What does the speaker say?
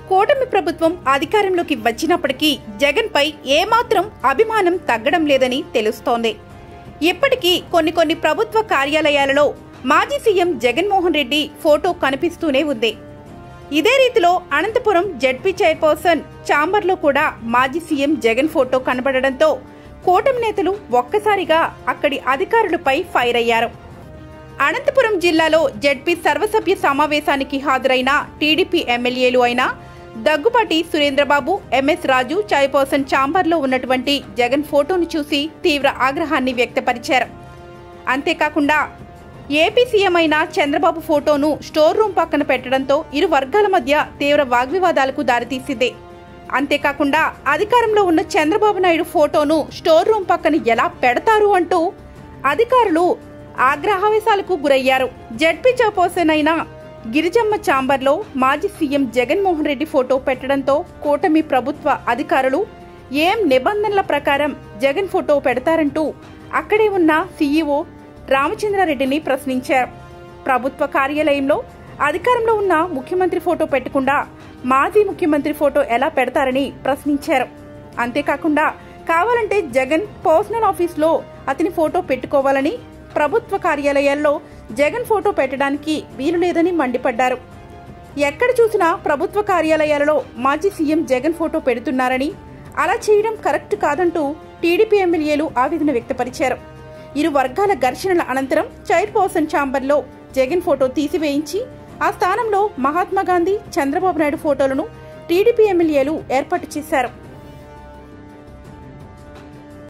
కూటమి ప్రభుత్వం అధికారంలోకి వచ్చినప్పటికీ జగన్ పై ఏమాత్రం అభిమానం తగ్గడం లేదని తెలుస్తోంది. ఇప్పటికీ కొన్ని ప్రభుత్వ కార్యాలయాలలో మాజీ సీఎం జగన్మోహన్ రెడ్డి ఫోటో కనిపిస్తూనే ఉంది. ఇదే రీతిలో అనంతపురం జెడ్పీ చైర్పర్సన్ ఛాంబర్లో కూడా మాజీ సీఎం జగన్ ఫోటో కనబడడంతో కూటమి నేతలు ఒక్కసారిగా అక్కడి అధికారులపై ఫైర్ అయ్యారు. అనంతపురం జిల్లాలో జెడ్పీ సర్వసభ్య సమావేశానికి హాజరైన టీడీపీ ఎమ్మెల్యేలు అయిన దగ్గుబాటి సురేంద్రబాబు, ఎంఎస్ రాజు చైర్పర్సన్ ఛాంబర్లో ఉన్నటువంటి జగన్ ఫోటోను చూసి తీవ్ర ఆగ్రహాన్ని వ్యక్తపరిచారు. అంతేకాకుండా ఏపీ సీఎం అయిన చంద్రబాబు ఫోటోను స్టోర్ రూమ్ పక్కన పెట్టడంతో ఇరు వర్గాల మధ్య తీవ్ర వాగ్వివాదాలకు దారితీసింది. అంతేకాకుండా అధికారంలో ఉన్న చంద్రబాబు నాయుడు ఫోటోను స్టోర్ రూమ్ పక్కన ఎలా పెడతారు అంటూ అధికారులు ఆగ్రహావేశాలకు గురయ్యారు. జెడ్పీ చైర్పర్సన్ అయిన గిరిజమ్మ ఛాంబర్లో మాజీ సీఎం జగన్మోహన్ రెడ్డి ఫోటో పెట్టడంతో కూటమి ప్రభుత్వ అధికారులు ఏం నిబంధనల ప్రకారం జగన్ ఫోటో పెడతారంటూ అక్కడే ఉన్న సీఈఓ రామచంద్రారెడ్డిని ప్రశ్నించారు. ప్రభుత్వ కార్యాలయంలో అధికారంలో ఉన్న ముఖ్యమంత్రి ఫోటో పెట్టకుండా మాజీ ముఖ్యమంత్రి ఫోటో ఎలా పెడతారని ప్రశ్నించారు. అంతేకాకుండా కావాలంటే జగన్ పర్సనల్ ఆఫీస్లో అతని ఫోటో పెట్టుకోవాలని, ప్రభుత్వ కార్యాలయాల్లో జగన్ ఫోటో పెట్టడానికి వీలు లేదని మండిపడ్డారు. ఎక్కడ చూసినా ప్రభుత్వ కార్యాలయాలలో మాజీ సీఎం జగన్ ఫోటో పెడుతున్నారని, అలా చేయడం కరెక్ట్ కాదంటూ టీడీపీ ఎమ్మెల్యేలు ఆవేదన వ్యక్తపరిచారు. ఇరు వర్గాల ఘర్షణల అనంతరం చైర్పర్సన్ ఛాంబర్లో జగన్ ఫోటో తీసివేయించి ఆ స్థానంలో మహాత్మాగాంధీ, చంద్రబాబు నాయుడు ఫోటోలను టీడీపీ ఎమ్మెల్యేలు ఏర్పాటు చేశారు.